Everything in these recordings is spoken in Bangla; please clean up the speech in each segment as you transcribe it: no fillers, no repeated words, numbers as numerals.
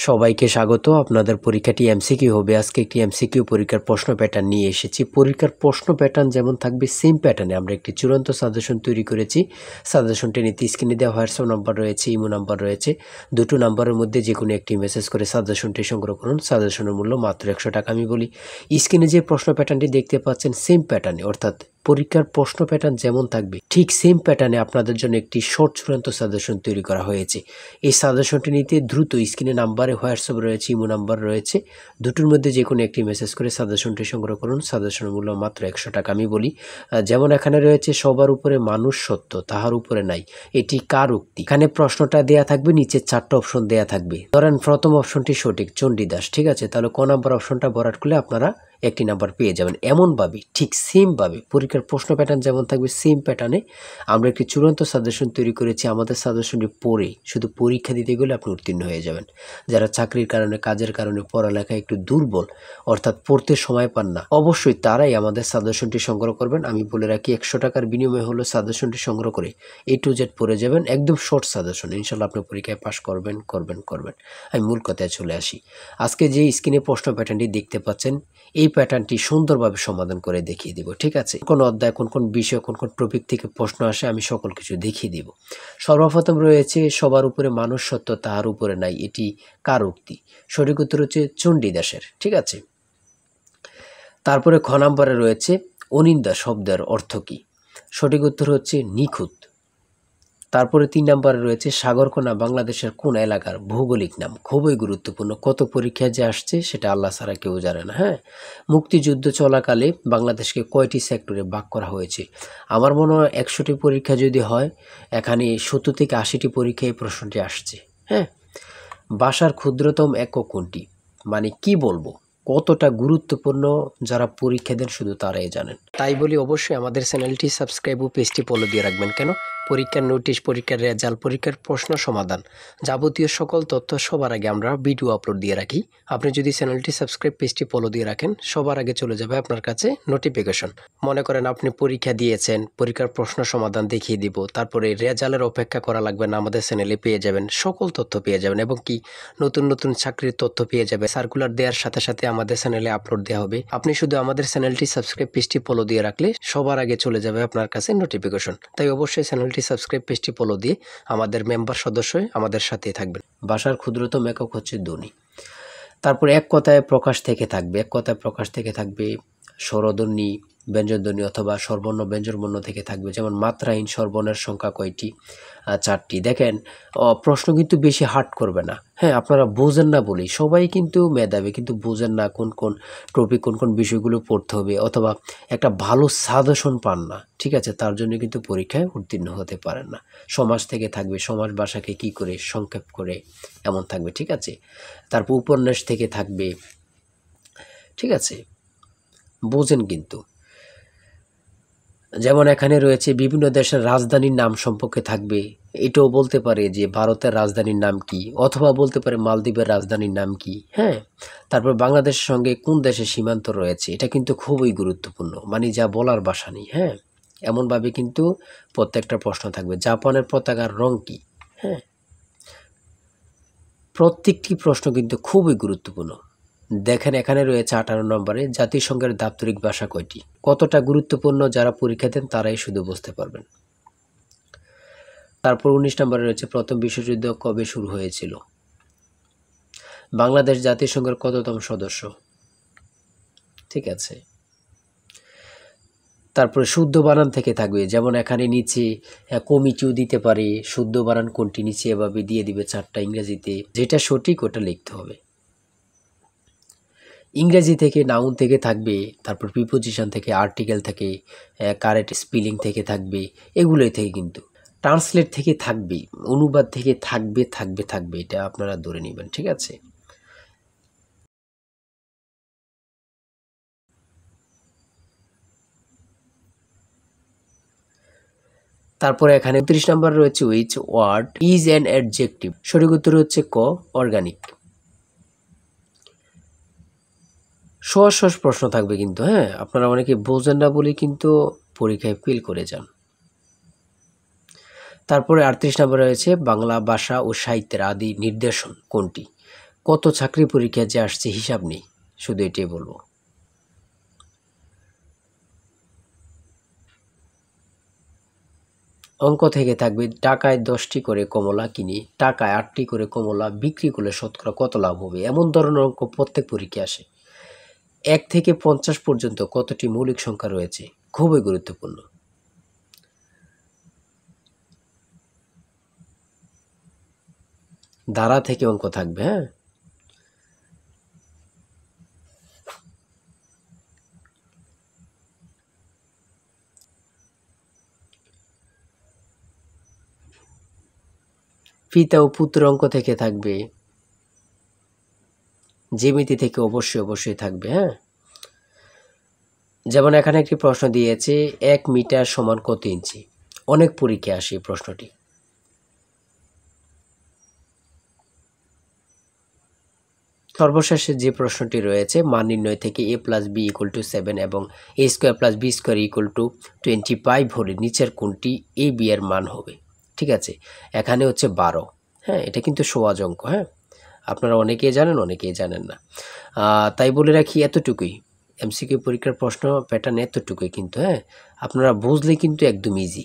সবাইকে স্বাগত। আপনাদের পরীক্ষাটি এমসিকিউ হবে। আজকে একটি এমসিকিউ পরীক্ষার প্রশ্ন প্যাটার্ন নিয়ে এসেছি। পরীক্ষার প্রশ্ন প্যাটার্ন যেমন থাকবে সেম প্যাটার্নে আমরা একটি চূড়ান্ত সাজেশন তৈরি করেছি। সাজেশনটি নিতে স্ক্রিনে দেওয়া হোয়াটসঅ্যাপ নাম্বার রয়েছে, ইমো নাম্বার রয়েছে। দুটো নাম্বারের মধ্যে যে কোনো একটি মেসেজ করে সাজেশনটি সংগ্রহ করুন। সাজেশনের মূল্য মাত্র 100 টাকা। আমি বলি, স্ক্রিনে যে প্রশ্ন প্যাটার্নটি দেখতে পাচ্ছেন সেম প্যাটার্নে, অর্থাৎ পরীক্ষার প্রশ্ন প্যাটার্ন যেমন থাকবে ঠিক সেম প্যাটার্নে আপনাদের জন্য একটি শর্ট চূড়ান্ত সাজেশন তৈরি করা হয়েছে। এই সাজেশনটি নিতে দ্রুত স্ক্রিনে নাম্বারে হোয়াটসঅ্যাপ রয়েছে, ইমো নাম্বার রয়েছে, দুটোর মধ্যে যে কোনো একটি মেসেজ করে সাজেশনটি সংগ্রহ করুন। সাজেশনের মূল্য মাত্র 100 টাকা। আমি বলি, যেমন এখানে রয়েছে সবার উপরে মানুষ সত্য, তাহার উপরে নাই, এটি কার উক্তি? এখানে প্রশ্নটা দেয়া থাকবে, নিচে 4টা অপশন দেয়া থাকবে। ধরেন প্রথম অপশনটি সঠিক, চণ্ডীদাস, ঠিক আছে, তাহলে ক নাম্বার অপশনটা ভরাট করলে আপনারা একটি নাম্বার পেয়ে যাবেন। এমনভাবে ঠিক সেমভাবে পরীক্ষার প্রশ্ন প্যাটার্ন যেমন থাকবে সেম প্যাটার্নে আমরা একটি চূড়ান্ত সাজেশন তৈরি করেছি। আমাদের সাজেশনটি পড়ে শুধু পরীক্ষা দিতে গেলে আপনি উত্তীর্ণ হয়ে যাবেন। যারা চাকরির কারণে, কাজের কারণে, পড়ালেখায় একটু দুর্বল, অর্থাৎ পড়তে সময় পান না, অবশ্যই তারাই আমাদের সাজেশনটি সংগ্রহ করবেন। আমি বলে রাখি, 100 টাকার বিনিময়ে হলো সাজেশনটি সংগ্রহ করে A to Z পড়ে যাবেন। একদম শর্ট সাজেশন, ইনশাল্লাহ আপনি পরীক্ষায় পাশ করবেন। আমি মূল কথায় চলে আসি। আজকে যে স্ক্রিনে প্রশ্ন প্যাটার্নটি দেখতে পাচ্ছেন, এই প্যাটার্নটি সুন্দরভাবে সমাধান করে দেখিয়ে দিব, ঠিক আছে? কোন অধ্যায়, কোন কোন বিষয়, কোন কোন টপিক থেকে প্রশ্ন আসে আমি সকল কিছু দেখিয়ে দিব। সর্বপ্রথম রয়েছে সবার উপরে মানুষ সত্য, তাহার উপরে নাই, এটি কার উক্তি? সঠিক উত্তর হচ্ছে চণ্ডীদাসের, ঠিক আছে। তারপরে খ নাম্বারে রয়েছে অনিন্দা শব্দের অর্থ কী? সঠিক উত্তর হচ্ছে নিখুঁত। তারপরে 3 নাম্বারে রয়েছে সাগরকোনা বাংলাদেশের কোন এলাকার ভৌগোলিক নাম? খুবই গুরুত্বপূর্ণ, কত পরীক্ষায় যে আসছে সেটা আল্লাহ ছাড়া কেউ জানে না। হ্যাঁ, মুক্তিযুদ্ধ চলাকালে বাংলাদেশকে কয়টি সেক্টরে ভাগ করা হয়েছে? আমার মনে হয় 100টি পরীক্ষা যদি হয়, এখানে 70 থেকে 80টি পরীক্ষায় এই প্রশ্নটি আসছে। হ্যাঁ, ভাষার ক্ষুদ্রতম একক কোনটি? মানে কি বলবো, কতটা গুরুত্বপূর্ণ যারা পরীক্ষা দেন শুধু তারাই জানেন। তাই বলি, অবশ্যই আমাদের চ্যানেলটি সাবস্ক্রাইব ও পেজটি ফলো দিয়ে রাখবেন। কেন? পরীক্ষার নোটিশ, পরীক্ষার রেজাল্ট, পরীক্ষার প্রশ্ন সমাধান, যাবতীয় সকল তথ্য সবার আগে আমরা ভিডিও আপলোড দিয়ে রাখি। আপনি যদি চ্যানেলটি সাবস্ক্রাইব, পেজটি ফলো দিয়ে রাখেন, সবার আগে চলে যাবে আপনার কাছে নোটিফিকেশন। মনে করেন আপনি পরীক্ষা দিয়েছেন, পরীক্ষার প্রশ্ন সমাধান দেখিয়ে দিব, তারপরে রেজাল্টের অপেক্ষা করা লাগবে না, আমাদের চ্যানেলে পেয়ে যাবেন, সকল তথ্য পেয়ে যাবেন, এবং কি নতুন নতুন চাকরির তথ্য পেয়ে যাবে। সার্কুলার দেওয়ার সাথে সাথে আমাদের চ্যানেলে আপলোড দেওয়া হবে। আপনি শুধু আমাদের চ্যানেলটি সাবস্ক্রাইব, পেজটি ফলো দিয়ে রাখলে সবার আগে চলে যাবে আপনার কাছে নোটিফিকেশন। তাই অবশ্যই চ্যানেলটি সাবস্ক্রাইব, পেজটি ফলো দিয়ে আমাদের মেম্বার সদস্য হয়ে আমাদের সাথেই থাকবেন। ভাষার ক্ষুদ্রতম একক হচ্ছে ধ্বনি। তারপর এক কথায় প্রকাশ থেকে থাকবে, এক কথায় প্রকাশ থেকে থাকবে স্বরধ্বনি, ব্যঞ্জনধ্বনি অথবা স্বরবর্ণ ব্যঞ্জনবর্ণ থেকে থাকবে। যেমন মাত্রাহীন স্বরবর্ণের সংখ্যা কয়টি? 4টি। দেখেন, প্রশ্ন কিন্তু বেশি হার্ড করবে না। হ্যাঁ, আপনারা বোঝেন না বলেই, সবাই কিন্তু মেধাবী, কিন্তু বোঝেন না কোন কোন টপিক, কোন কোন বিষয়গুলো পড়তে হবে, অথবা একটা ভালো সাজেশন পান না, ঠিক আছে, তার জন্য কিন্তু পরীক্ষায় উত্তীর্ণ হতে পারেন না। সমাজ থেকে থাকবে, সমাজ ভাষাকে কি করে সংক্ষেপ করে, এমন থাকবে, ঠিক আছে। তারপর উপন্যাস থেকে থাকবে, ঠিক আছে, বোঝেন কিন্তু। যেমন এখানে রয়েছে বিভিন্ন দেশের রাজধানীর নাম সম্পর্কে থাকবে, এটাও বলতে পারে যে ভারতের রাজধানীর নাম কি, অথবা বলতে পারে মালদ্বীপের রাজধানীর নাম কি। হ্যাঁ, তারপর বাংলাদেশের সঙ্গে কোন দেশের সীমান্ত রয়েছে, এটা কিন্তু খুবই গুরুত্বপূর্ণ, মানে যা বলার ভাষা নেই। হ্যাঁ, এমনভাবে কিন্তু প্রত্যেকটা প্রশ্ন থাকবে। জাপানের পতাকার রং কি? হ্যাঁ, প্রত্যেকটি প্রশ্ন কিন্তু খুবই গুরুত্বপূর্ণ। দেখেন, এখানে রয়েছে 18 নম্বরে জাতিসংঘের দাপ্তরিক ভাষা কয়টি? কতটা গুরুত্বপূর্ণ যারা পরীক্ষা দেন তারাই শুধু বুঝতে পারবেন। তারপর 19 নম্বরে রয়েছে প্রথম বিশ্বযুদ্ধ কবে শুরু হয়েছিল? বাংলাদেশ জাতিসংঘের কততম সদস্য? ঠিক আছে। তারপরে শুদ্ধ বানান থেকে থাকবে, যেমন এখানে নিচে কমিটিও দিতে পারে, শুদ্ধ বানান কোনটি নিচে এভাবে দিয়ে দিবে 4টা ইংরেজিতে, যেটা সঠিক ওটা লিখতে হবে। ইংরেজি থেকে নাউন থেকে থাকবে, তারপর প্রিপোজিশন থেকে, আর্টিকেল থেকে, কারেক্ট স্পেলিং থেকে থাকবে, এগুলোই থেকে কিন্তু ট্রান্সলেট থেকে থাকবে, অনুবাদ থেকে থাকবে, এটা আপনারা ধরে নেবেন, ঠিক আছে। তারপরে এখানে 29 নম্বর রয়েছে which word is an adjective? সঠিক উত্তর হচ্ছে ক, অর্গানিক। সহজ সহজ প্রশ্ন থাকবে কিন্তু। হ্যাঁ, আপনারা অনেকে বোঝেন না বলে কিন্তু পরীক্ষায় ফেল করে যান। তারপরে 38 নম্বরে রয়েছে বাংলা ভাষা ও সাহিত্যের আদি নিদর্শন কোনটি? কত চাকরি পরীক্ষা যে আসছে হিসাব নেই, শুধু এটাই বলবো। অঙ্ক থেকে থাকবে টাকায় 10টি করে কমলা কিনি, টাকায় 8টি করে কমলা বিক্রি করলে শতকরা কত লাভ হবে, এমন ধরনের অঙ্ক প্রত্যেক পরীক্ষায় আসে। 1 থেকে 50 পর্যন্ত কতটি মৌলিক সংখ্যা রয়েছে, খুবই গুরুত্বপূর্ণ। ধারা থেকে অঙ্ক থাকবে। হ্যাঁ, পিতা ও পুত্র অঙ্ক থেকে থাকবে, জ্যামিতি থেকে অবশ্যই থাকবে। হ্যাঁ, যেমন এখানে একটি প্রশ্ন দিয়েছে 1 মিটার সমান কত ইঞ্চি, অনেক পরীক্ষায় আসে এই প্রশ্নটি। সর্বশেষে যে প্রশ্নটি রয়েছে মান নির্ণয় থেকে a plus B equal to 7 এবং a square plus B square equal to 25 হলে নিচের কোনটি a b এর মান হবে। ঠিক আছে, এখানে হচ্ছে 12। হ্যাঁ, এটা কিন্তু সহজ অঙ্ক। হ্যাঁ, আপনারা অনেকেই জানেন, অনেকেই জানেন না। তাই বলে রাখি এতটুকুই, এমসিকিউ পরীক্ষার প্রশ্ন প্যাটার্ন এতটুকুই কিন্তু। হ্যাঁ, আপনারা বুঝলে কিন্তু একদম ইজি।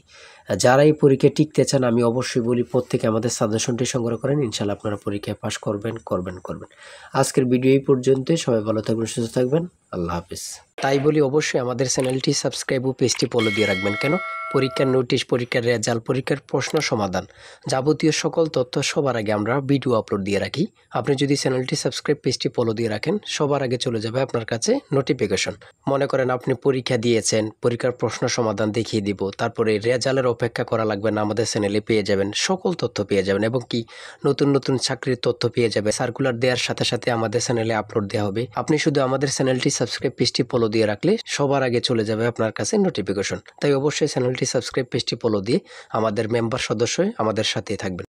যারা এই পরীক্ষায় টিকতে চান আমি অবশ্যই বলি প্রত্যেকে আমাদের সাজেশনটি সংগ্রহ করেন, ইনশাল্লাহ আপনারা পরীক্ষায় পাস করবেন। আজকের ভিডিও এই পর্যন্তই। সবাই ভালো থাকবেন, সুস্থ থাকবেন। আল্লাহ হাফিজ। তাই বলি অবশ্যই আমাদের চ্যানেলটি সাবস্ক্রাইব ও পেজটি ফলো দিয়ে রাখবেন। কেন? পরীক্ষার নোটিশ, পরীক্ষার রেজাল্ট, পরীক্ষার প্রশ্ন সমাধান, যাবতীয় সকল তথ্য সবার আগে আমরা ভিডিও আপলোড দিয়ে রাখি। আপনি যদি চ্যানেলটি সাবস্ক্রাইব, পেজটি ফলো দিয়ে রাখেন, সবার আগে চলে যাবে আপনার কাছে নোটিফিকেশন। মনে করেন আপনি পরীক্ষা দিয়েছেন, পরীক্ষার প্রশ্ন সমাধান দেখিয়ে দিব, তারপরে রেজাল্টের অপেক্ষা করা লাগবে না, আমাদের চ্যানেলে পেয়ে যাবেন, সকল তথ্য পেয়ে যাবেন এবং কি নতুন চাকরির তথ্য পেয়ে যাবে। সার্কুলার দেওয়ার সাথে সাথে আমাদের চ্যানেলে আপলোড দেওয়া হবে। আপনি শুধু আমাদের চ্যানেলটি সাবস্ক্রাইব, পেজটি ফলো দিয়ে রাখলে সবার আগে চলে যাবে আপনার কাছে নোটিফিকেশন। তাই অবশ্যই চ্যানেলটি সাবস্ক্রাইব, পেজটি ফলো দিয়ে আমাদের মেম্বার সদস্য হয়ে আমাদের সাথেই থাকবেন।